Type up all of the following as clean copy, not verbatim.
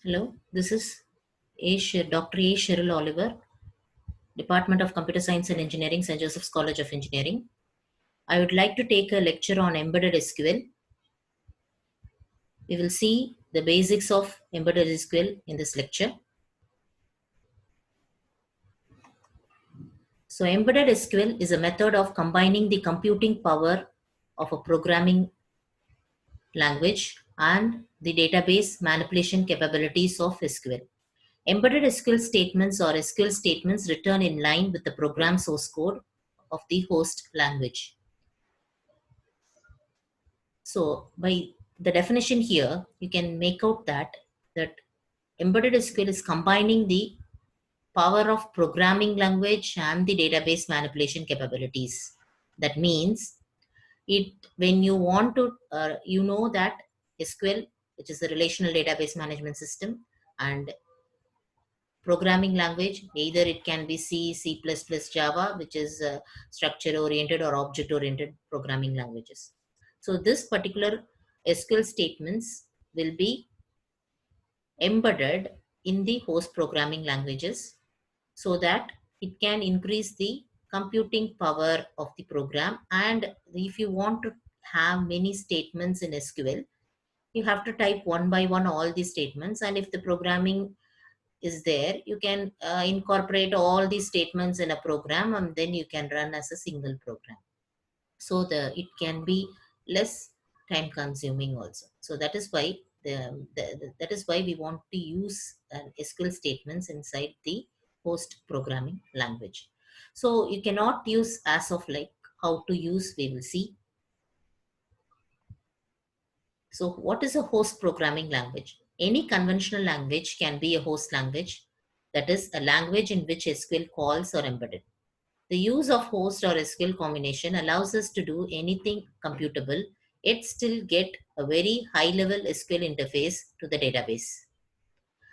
Hello, this is Dr. A. Cheryl Oliver, Department of Computer Science and Engineering, St. Joseph's College of Engineering. I would like to take a lecture on embedded SQL. We will see the basics of embedded SQL in this lecture. So, embedded SQL is a method of combining the computing power of a programming language and the database manipulation capabilities of SQL. Embedded SQL statements or SQL statements return in line with the program source code of the host language. So by the definition here, you can make out that embedded SQL is combining the power of programming language and the database manipulation capabilities. That means it when you want to, you know that SQL, which is the relational database management system, and programming language, either it can be C++, Java, which is structure oriented or object oriented programming languages. So this particular SQL statements will be embedded in the host programming languages so that it can increase the computing power of the program. And if you want to have many statements in SQL, you have to type one by one all these statements, and if the programming is there, you can incorporate all these statements in a program, and then you can run as a single program. So it can be less time consuming also. So that is why that is why we want to use SQL statements inside the host programming language. So you cannot use as of like how to use, we will see. So what is a host programming language? Any conventional language can be a host language, that is a language in which SQL calls are embedded. The use of host or SQL combination allows us to do anything computable, yet still get a very high level SQL interface to the database.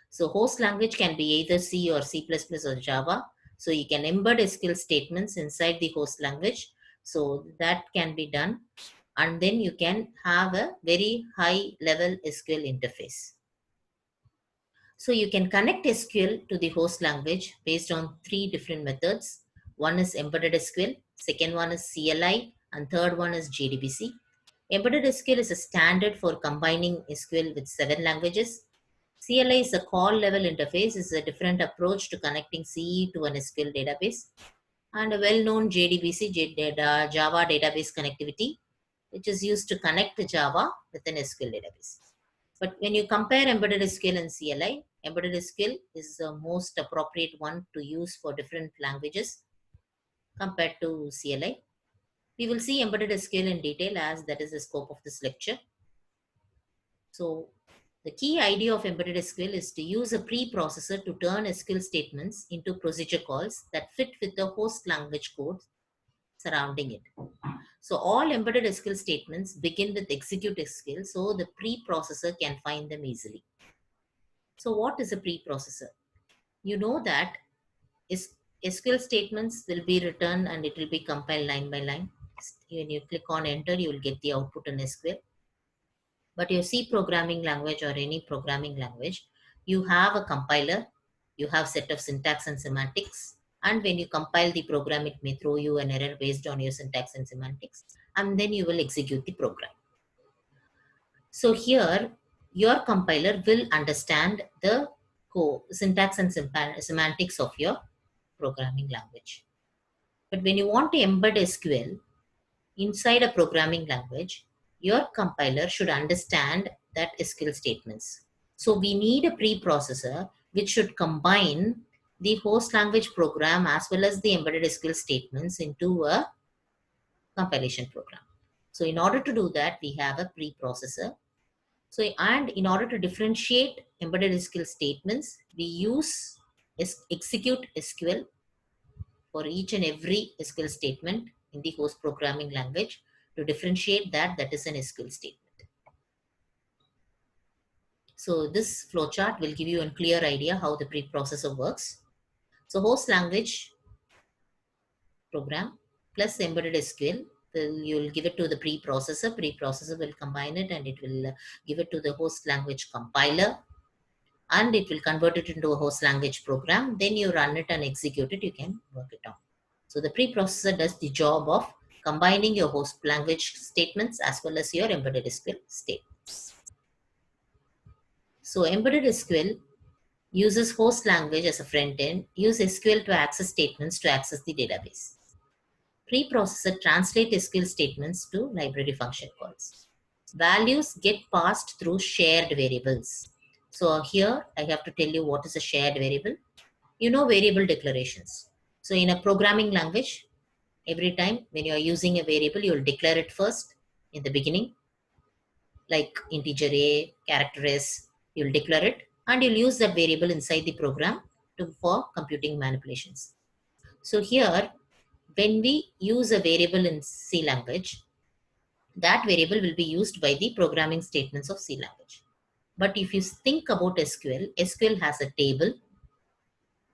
So host language can be either C or C++ or Java. So you can embed SQL statements inside the host language. So that can be done. And then you can have a very high level SQL interface. So you can connect SQL to the host language based on three different methods. One is embedded SQL, second one is CLI, and third one is JDBC. Embedded SQL is a standard for combining SQL with 7 languages. CLI is a call level interface, is a different approach to connecting CE to an SQL database. And a well-known JDBC, Java database connectivity, which is used to connect Java with an SQL database. But when you compare embedded SQL and CLI, embedded SQL is the most appropriate one to use for different languages compared to CLI. We will see embedded SQL in detail as that is the scope of this lecture. So the key idea of embedded SQL is to use a preprocessor to turn SQL statements into procedure calls that fit with the host language code surrounding it. So all embedded SQL statements begin with execute SQL, so the preprocessor can find them easily. So what is a preprocessor? You know that SQL statements will be written and it will be compiled line by line. When you click on enter, you will get the output in SQL. But your C programming language or any programming language, you have a compiler, you have set of syntax and semantics, and when you compile the program, it may throw you an error based on your syntax and semantics, and then you will execute the program. So here, your compiler will understand the syntax and semantics of your programming language. But when you want to embed SQL inside a programming language, your compiler should understand that SQL statements. So we need a preprocessor which should combine the host language program as well as the embedded SQL statements into a compilation program. So in order to do that, we have a preprocessor. So, and in order to differentiate embedded SQL statements, we use execute SQL for each and every SQL statement in the host programming language to differentiate that is an SQL statement. So this flowchart will give you a clear idea how the preprocessor works. So host language program plus embedded SQL, you will give it to the preprocessor. Preprocessor will combine it and it will give it to the host language compiler. and it will convert it into a host language program. Then you run it and execute it. You can work it on. So the preprocessor does the job of combining your host language statements as well as your embedded SQL statements. So embedded SQL uses host language as a front end, use SQL to access statements to access the database. Preprocessor translate SQL statements to library function calls. Values get passed through shared variables. So here I have to tell you what is a shared variable. You know variable declarations. So in a programming language, every time when you are using a variable, you will declare it first in the beginning, like integer a, character s, you'll declare it, and you'll use that variable inside the program for computing manipulations. So here, when we use a variable in C language, that variable will be used by the programming statements of C language. But if you think about SQL, SQL has a table.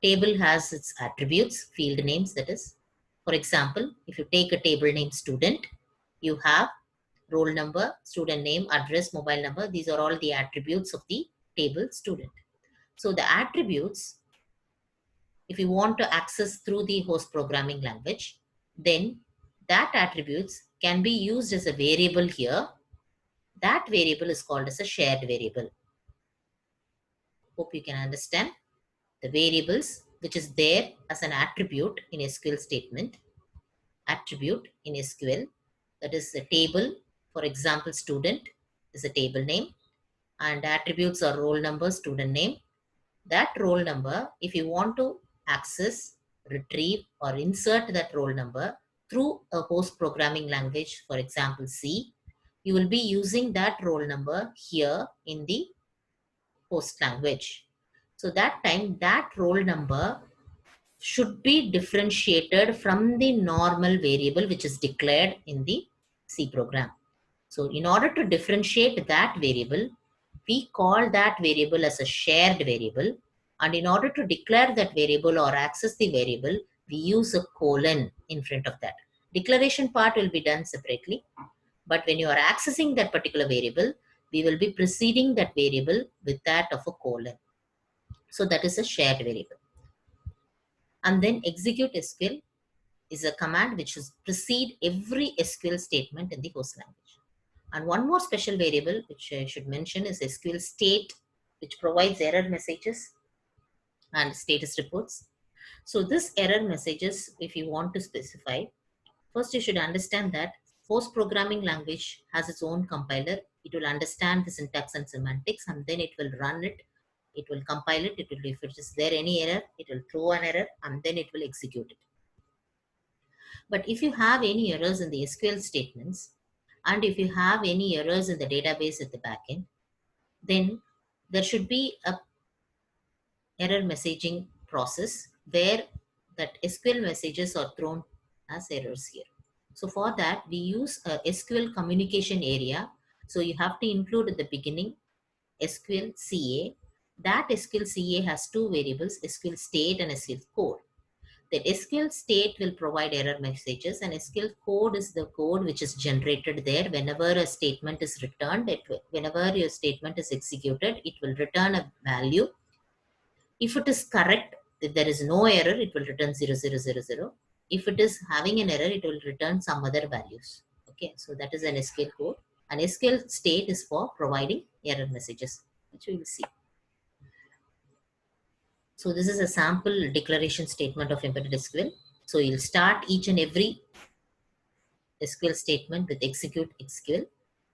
Table has its attributes, field names, that is. For example, if you take a table name student, you have roll number, student name, address, mobile number. These are all the attributes of the table student. So the attributes, if you want to access through the host programming language, then that attributes can be used as a variable here. That variable is called as a shared variable. Hope you can understand. The variables which is there as an attribute in SQL statement, attribute in SQL, that is a table. For example, student is a table name, and attributes are roll number, student name. That roll number, if you want to access, retrieve, or insert that roll number through a host programming language, for example, C, you will be using that roll number here in the host language. So that time, that roll number should be differentiated from the normal variable which is declared in the C program. So in order to differentiate that variable, we call that variable as a shared variable. And in order to declare that variable or access the variable, we use a colon in front of that. Declaration part will be done separately. But when you are accessing that particular variable, we will be preceding that variable with that of a colon. So that is a shared variable. And then execute SQL is a command which should precede every SQL statement in the host language. And one more special variable which I should mention is SQL state, which provides error messages and status reports. So this error messages, if you want to specify, first you should understand that host programming language has its own compiler. It will understand the syntax and semantics, and then it will run it. It will compile it. It will, if it is there any error, it will throw an error, and then it will execute it. But if you have any errors in the SQL statements, and if you have any errors in the database at the backend, then there should be a error messaging process where that SQL messages are thrown as errors here. So for that, we use a SQL communication area. So you have to include at the beginning SQL CA. That SQL CA has two variables, SQL state and SQL code. The SQL state will provide error messages, and SQL code is the code which is generated there. Whenever a statement is returned, whenever your statement is executed, it will return a value. If it is correct, if there is no error, it will return 0000. If it is having an error, it will return some other values. Okay, so that is an SQL code. An SQL state is for providing error messages, which we will see. So this is a sample declaration statement of embedded SQL. So you'll start each and every SQL statement with execute SQL.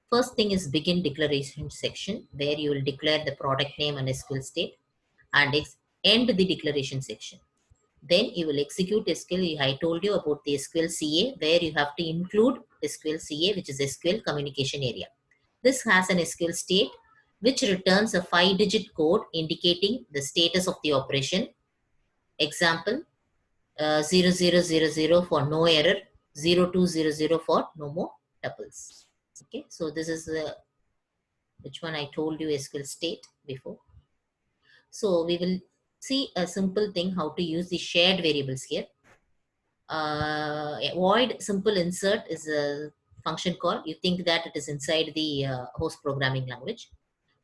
First thing is begin declaration section, where you will declare the product name and SQL state, and end the declaration section. Then you will execute SQL. I told you about the SQL CA, where you have to include SQL CA, which is SQL communication area. This has an SQL state, which returns a 5-digit code indicating the status of the operation. Example, 0000 for no error, 0200 for no more tuples. Okay, so this is which one I told you SQL state before. So we will see a simple thing how to use the shared variables here. Void simple insert is a function call. You think that it is inside the host programming language.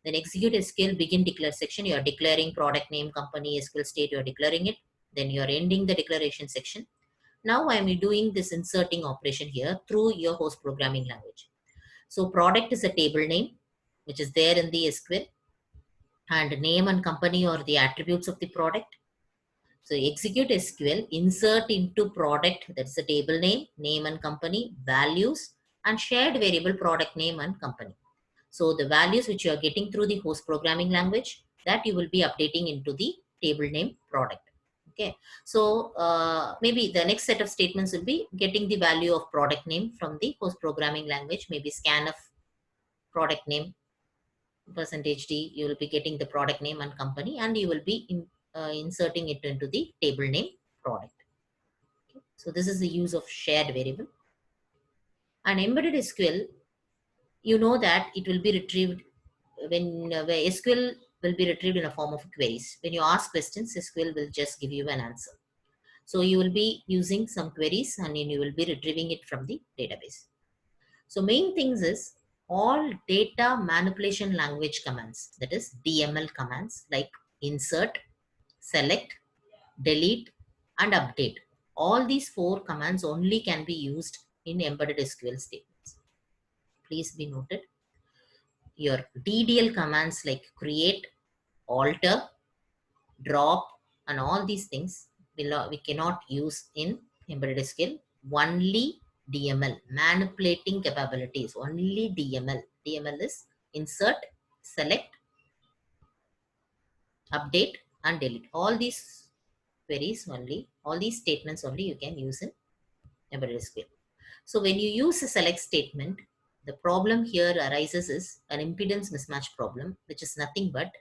Then execute SQL begin declare section. You are declaring product name, company, SQL state, you are declaring it. Then you are ending the declaration section. Now I am doing this inserting operation here through your host programming language. So product is a table name, which is there in the SQL, and name and company are the attributes of the product. So execute SQL, insert into product, that's the table name and company, values, and shared variable product name and company. So the values which you are getting through the host programming language, that you will be updating into the table name product. Okay. So maybe the next set of statements will be getting the value of product name from the host programming language, maybe scanf product name %d, you will be getting the product name and company, and you will be inserting it into the table name product. Okay. So this is the use of shared variable. And embedded SQL, you know that it will be retrieved when SQL will be retrieved in a form of queries. When you ask questions, SQL will just give you an answer. So you will be using some queries and then you will be retrieving it from the database. So main things is all data manipulation language commands, that is DML commands like insert, select, delete, and update. All these 4 commands only can be used in embedded SQL statements. Please be noted. Your DDL commands like create, alter, drop, and all these things we cannot use in embedded SQL. Only DML, manipulating capabilities, only DML. DML is insert, select, update, and delete. All these queries only, all these statements only you can use in embedded SQL. So when you use a select statement, the problem here arises is an impedance mismatch problem, which is nothing but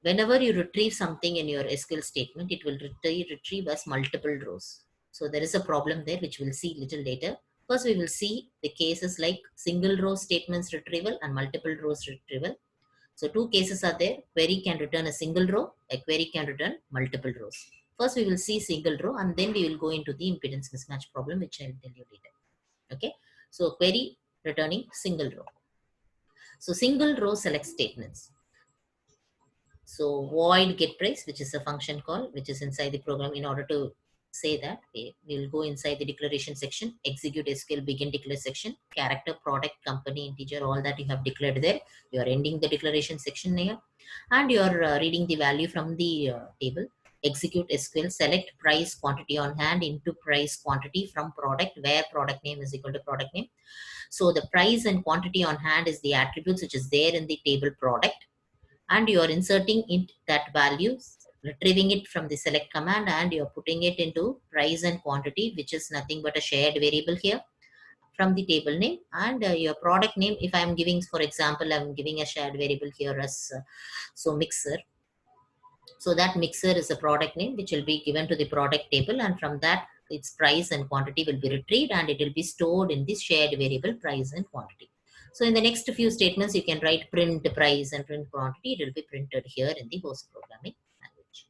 whenever you retrieve something in your SQL statement, it will retrieve as multiple rows. So there is a problem there, which we'll see little later. First, we will see the cases like single row statements retrieval and multiple rows retrieval. So 2 cases are there. Query can return a single row. A query can return multiple rows. First, we will see single row and then we will go into the impedance mismatch problem, which I will tell you later. Okay. So query returning single row. So single row select statements. So void get price, which is a function call, which is inside the program. In order to say that, we will go inside the declaration section, execute SQL begin declare section, character, product, company, integer, all that you have declared there. You are ending the declaration section here, and you are reading the value from the table. Execute SQL, select price quantity on hand into price quantity from product, where product name is equal to product name. So the price and quantity on hand is the attributes which is there in the table product, and you are inserting in that values, retrieving it from the select command, and you are putting it into price and quantity, which is nothing but a shared variable here from the table name, and your product name. If I am giving, for example, I'm giving a shared variable here as so mixer. So that mixer is a product name which will be given to the product table, and from that its price and quantity will be retrieved and it will be stored in this shared variable price and quantity. So in the next few statements, you can write print price and print quantity. It will be printed here in the host programming language.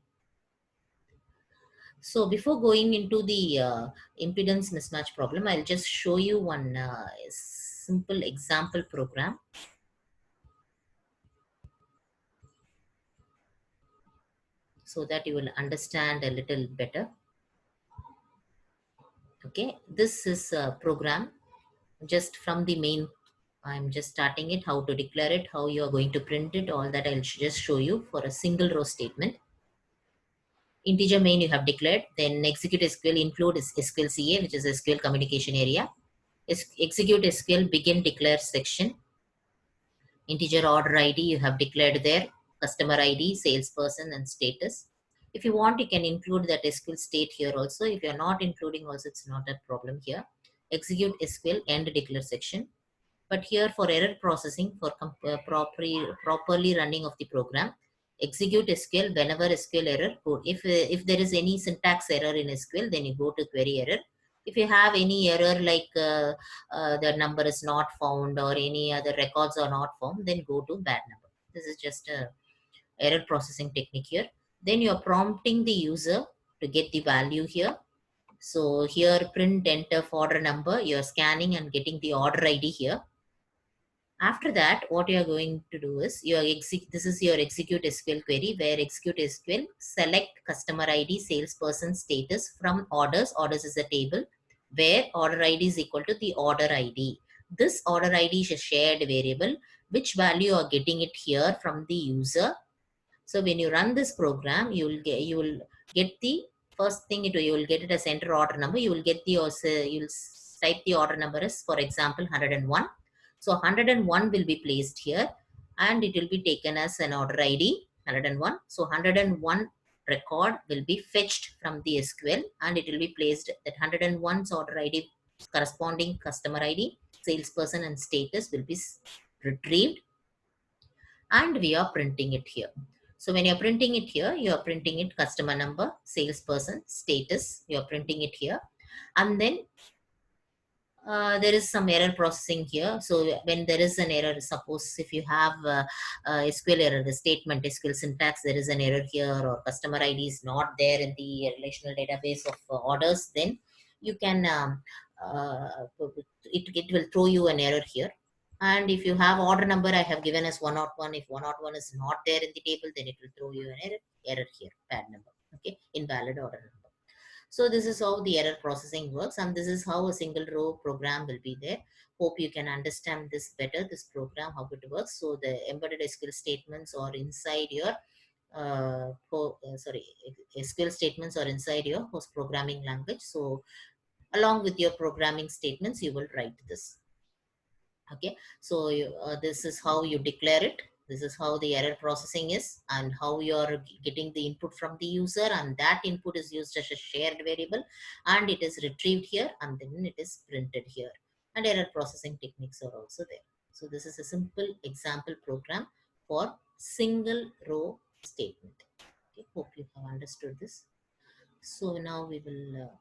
So before going into the impedance mismatch problem, I'll just show you one simple example program. So that you will understand a little better. Okay, this is a program just from the main. I'm just starting it, how to declare it, how you are going to print it, all that I'll just show you for a single row statement. Integer main you have declared, then execute SQL include SQL CA, which is SQL communication area. Execute SQL begin declare section. Integer order ID you have declared there, customer ID, salesperson, and status. If you want, you can include that SQL state here also. If you're not including also, it's not a problem here. Execute SQL end declare section. But here for error processing, for properly running of the program, execute SQL whenever SQL error. If there is any syntax error in SQL, then you go to query error. If you have any error like the number is not found or any other records are not found, then go to bad number. This is just a error processing technique here. Then you are prompting the user to get the value here. So here print enter for order number, you are scanning and getting the order ID here. After that, what you are going to do is this is your execute SQL query, where execute SQL select customer ID, salesperson status from orders. Orders is a table where order ID is equal to the order ID. This order ID is a shared variable, which value you are getting it here from the user. So when you run this program, you will get the first thing you will get it as enter order number. You will get the you'll type the order number as, for example, 101. So 101 will be placed here, and it will be taken as an order ID 101. So 101 record will be fetched from the SQL, and it will be placed that 101's order ID corresponding customer ID, salesperson, and status will be retrieved, and we are printing it here. So when you're printing it here, you're printing it customer number, salesperson, status, you're printing it here. And then there is some error processing here. So when there is an error, suppose if you have SQL error, the statement SQL syntax, there is an error here, or customer ID is not there in the relational database of orders, then you can it will throw you an error here. And if you have order number, I have given as 101. If 101 is not there in the table, then it will throw you an error here, bad number, okay, invalid order number. So this is how the error processing works, and this is how a single row program will be there. Hope you can understand this better, this program, how it works. So the embedded SQL statements are inside your SQL statements are inside your host programming language. So along with your programming statements, you will write this. Okay, so this is how you declare it. This is how the error processing is, and how you're getting the input from the user, and that input is used as a shared variable, and it is retrieved here, and then it is printed here, and error processing techniques are also there. So this is a simple example program for single row statement. Okay, hope you have understood this. So now we will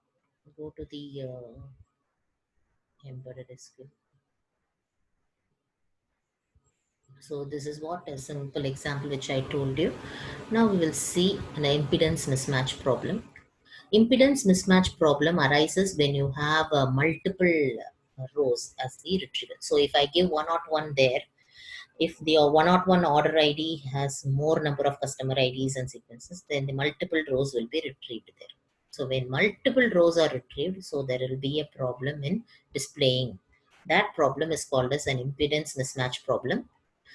go to the embedded SQL. So this is what a simple example which I told you. Now we will see an impedance mismatch problem. Impedance mismatch problem arises when you have multiple rows as the retrieval. So if I give 101 there, if the 101 order ID has more number of customer IDs and sequences, then the multiple rows will be retrieved there. So when multiple rows are retrieved, so there will be a problem in displaying. That problem is called as an impedance mismatch problem.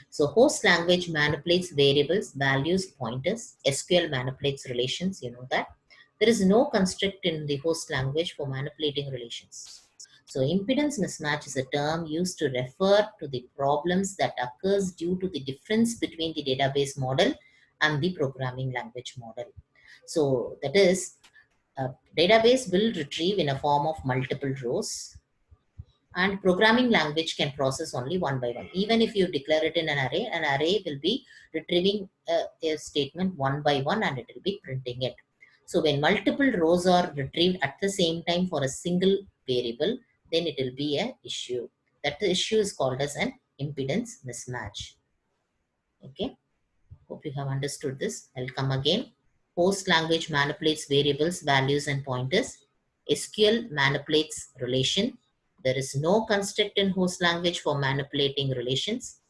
So host language manipulates variables, values, pointers. SQL manipulates relations, you know that. There is no construct in the host language for manipulating relations. So impedance mismatch is a term used to refer to the problems that occurs due to the difference between the database model and the programming language model. So that is, a database will retrieve in a form of multiple rows, and programming language can process only one by one. Even if you declare it in an array will be retrieving a statement one by one, and it will be printing it. So when multiple rows are retrieved at the same time for a single variable, then it will be an issue. That issue is called as an impedance mismatch. Okay, hope you have understood this. I'll come again. Host language manipulates variables, values, and pointers. SQL manipulates relation. There is no construct in host language for manipulating relations.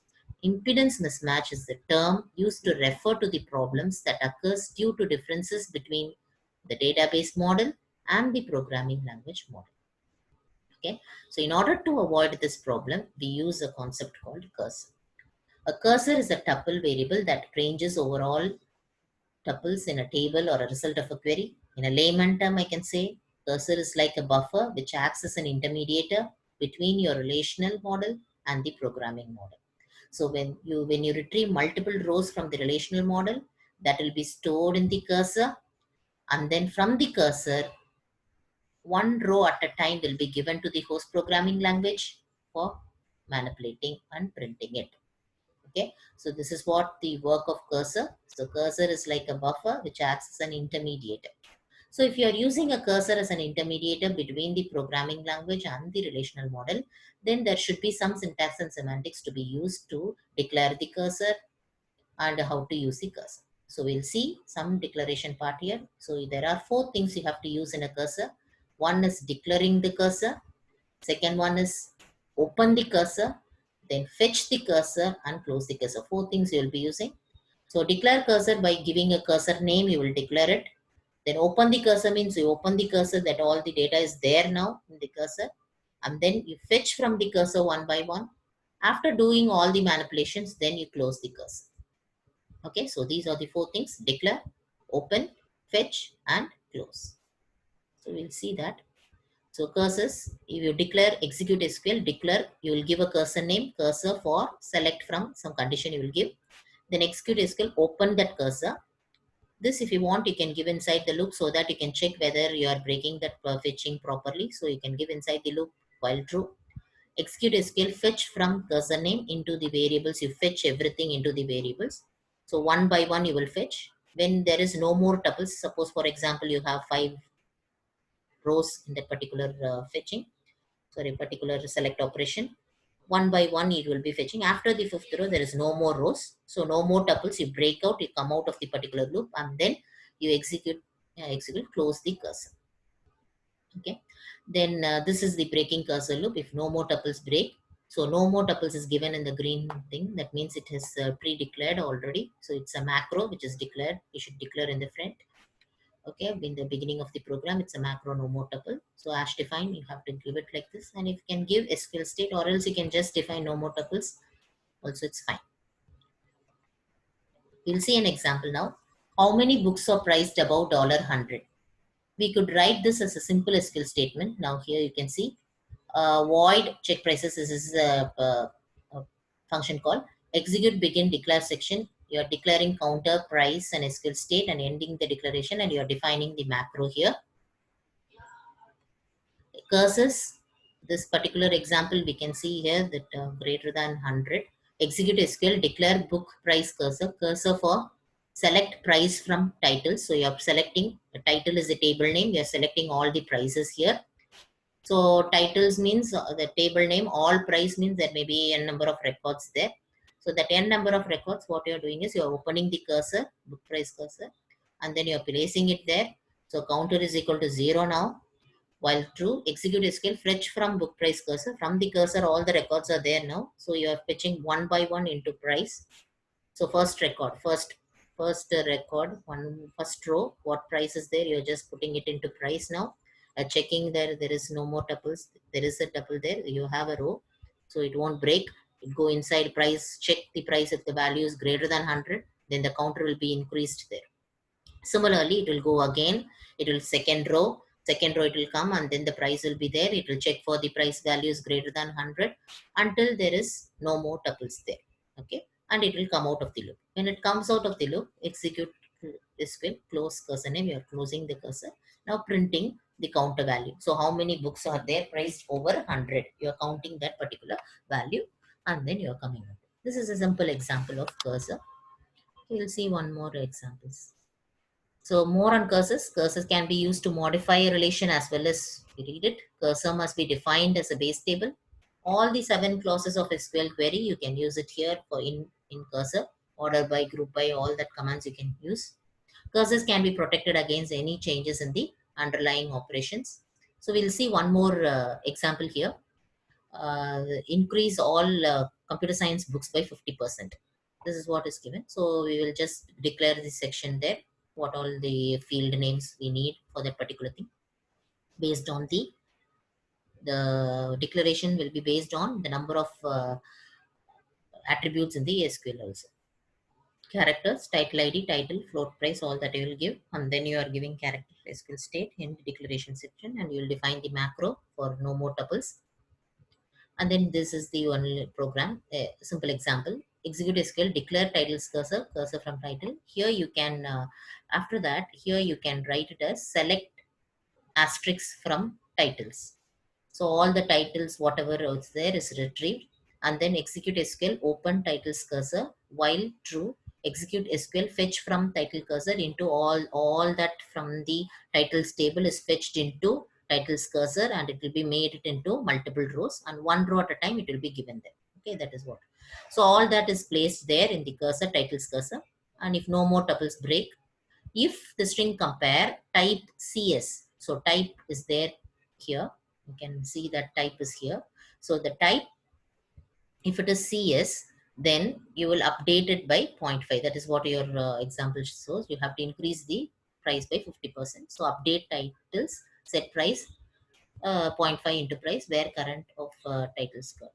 Impedance mismatch is the term used to refer to the problems that occurs due to differences between the database model and the programming language model. Okay, so in order to avoid this problem, we use a concept called cursor. A cursor is a tuple variable that ranges over all tuples in a table or a result of a query. In a layman term, I can say cursor is like a buffer which acts as an intermediator between your relational model and the programming model. So when you retrieve multiple rows from the relational model, that will be stored in the cursor, and then from the cursor, one row at a time will be given to the host programming language for manipulating and printing it. Okay, so this is what the work of cursor. So cursor is like a buffer which acts as an intermediator. So if you are using a cursor as an intermediator between the programming language and the relational model, then there should be some syntax and semantics to be used to declare the cursor and how to use the cursor. So we'll see some declaration part here. So there are 4 things you have to use in a cursor. One is declaring the cursor. Second one is open the cursor. then fetch the cursor and close the cursor. 4 things you will be using. So declare cursor by giving a cursor name, you will declare it. Then open the cursor means you open the cursor that all the data is there now in the cursor. And then you fetch from the cursor one by one. After doing all the manipulations, then you close the cursor. Okay, so these are the 4 things: declare, open, fetch, and close. So we'll see that. So cursors, if you declare execute SQL, declare, you will give a cursor name, cursor for select from some condition you will give. Then execute SQL, open that cursor. This, if you want, you can give inside the loop so that you can check whether you are breaking that fetching properly. So you can give inside the loop while true. Execute SQL, fetch from cursor name into the variables. You fetch everything into the variables. So one by one you will fetch. When there is no more tuples, suppose for example you have 5 rows in that particular particular select operation. One by one it will be fetching. After the 5th row, there is no more rows. So no more tuples. You break out, you come out of the particular loop, and then you execute, close the cursor. Okay. Then this is the breaking cursor loop. If no more tuples break, so no more tuples is given in the green thing. That means it has pre-declared already. So it's a macro which is declared. You should declare in the front. Okay, in the beginning of the program, it's a macro no more tuple. So as define, you have to give it like this. And if you can give SQL state, or else you can just define no more tuples. Also, it's fine. We'll see an example now. How many books are priced above $100? We could write this as a simple SQL statement. Now here you can see void check prices. This is a function called execute begin declare section. You are declaring counter, price, and SQL state, and ending the declaration, and you are defining the macro here. Cursors, this particular example we can see here that greater than 100. Execute SQL, declare book price cursor. Cursor for select price from title. So you are selecting, the title is a table name. You are selecting all the prices here. So titles means the table name, all price means there may be a number of records there. So that n number of records, what you are doing is you are opening the cursor, book price cursor, and then you are placing it there. So counter is equal to 0 now. While true, execute SQL, fetch from book price cursor. From the cursor, all the records are there now. So you are fetching one by one into price. So first record, first record, first row, what price is there? You're just putting it into price now. Checking there is no more tuples. There is a tuple there. You have a row, so it won't break. It go inside price. Check the price. If the value is greater than 100, then the counter will be increased there. Similarly, it will go again. It will second row it will come, and then the price will be there. It will check for the price values greater than 100 until there is no more tuples there. Okay, and it will come out of the loop. When it comes out of the loop, execute this will close cursor name. You are closing the cursor. Now printing the counter value. So how many books are there priced over 100? You are counting that particular value, and then you are coming out. This is a simple example of cursor. We'll see one more examples. So more on cursors. Cursors can be used to modify a relation as well as read it. Cursor must be defined as a base table. All the 7 clauses of SQL query, you can use it here for in cursor. Order by, group by, all that commands you can use. Cursors can be protected against any changes in the underlying operations. So we'll see one more example here. Increase all computer science books by 50%. This is what is given. So we will just declare this section there, what all the field names we need for that particular thing. Based on the declaration will be based on the number of attributes in the SQL also. Characters, title ID, title, float price, all that you will give, and then you are giving character SQL state in the declaration section, and you will define the macro for no more tuples. And then this is the one program, a simple example. Execute SQL, declare titles cursor from title. Here you can, after that, here you can write it as select asterisk from titles. So all the titles, whatever is there is retrieved. And then execute SQL, open titles cursor, while true, execute SQL, fetch from title cursor into all that from the titles table is fetched into titles cursor, and it will be made it into multiple rows, and one row at a time it will be given there. Okay, that is what. So all that is placed there in the cursor, titles cursor. And if no more tuples break, if the string compare type CS, so type is there here. You can see that type is here. So the type If it is CS, then you will update it by 0.5. That is what your example shows. You have to increase the price by 50%. So update titles, set price, 0.5 into price where current of titles go.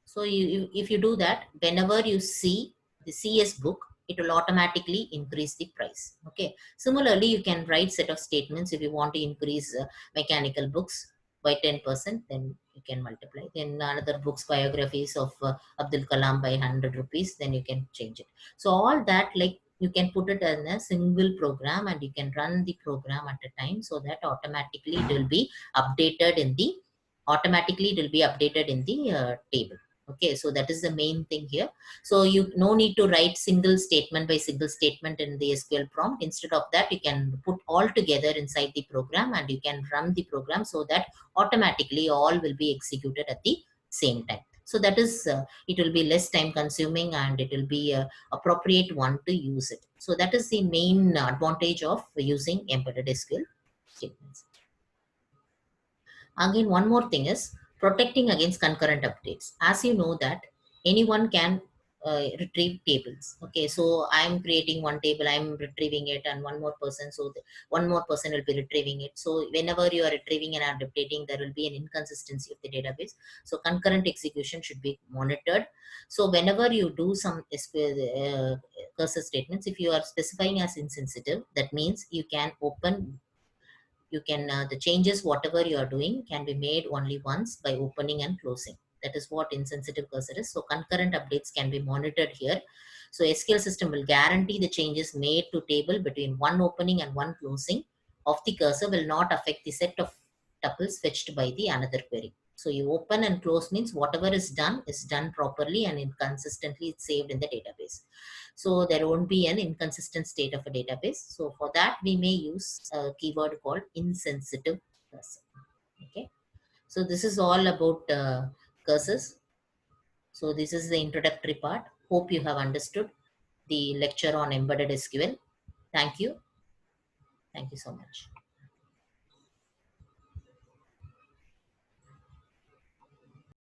So if you do that, whenever you see the CS book, it will automatically increase the price. Okay. Similarly, you can write set of statements. If you want to increase mechanical books by 10%, then you can multiply. Then another books, biographies of Abdul Kalam by 100 rupees, then you can change it. So all that, like, you can put it in a single program and you can run the program at a time, so that automatically it will be updated in the table. Okay, so that is the main thing here. So you no need to write single statement by single statement in the SQL prompt. Instead of that, you can put all together inside the program and you can run the program, so that automatically all will be executed at the same time. So that is it will be less time consuming and it will be appropriate one to use it. So that is the main advantage of using embedded SQL statements. Again, one more thing is protecting against concurrent updates. As you know that anyone can retrieve tables. Okay, so I'm creating one table, I'm retrieving it, and one more person, so one more person will be retrieving it. So whenever you are retrieving and updating, there will be an inconsistency of the database. So concurrent execution should be monitored. So whenever you do some SQL cursor statements, if you are specifying as insensitive, that means you can open, you can the changes whatever you are doing can be made only once by opening and closing. That is what insensitive cursor is. So concurrent updates can be monitored here. So SQL system will guarantee the changes made to table between one opening and one closing of the cursor will not affect the set of tuples fetched by the another query. So you open and close means whatever is done properly and consistently it's saved in the database. So there won't be an inconsistent state of a database. So for that, we may use a keyword called insensitive cursor. Okay. So this is all about cursors. So this is the introductory part. Hope you have understood the lecture on embedded SQL. Thank you. Thank you so much.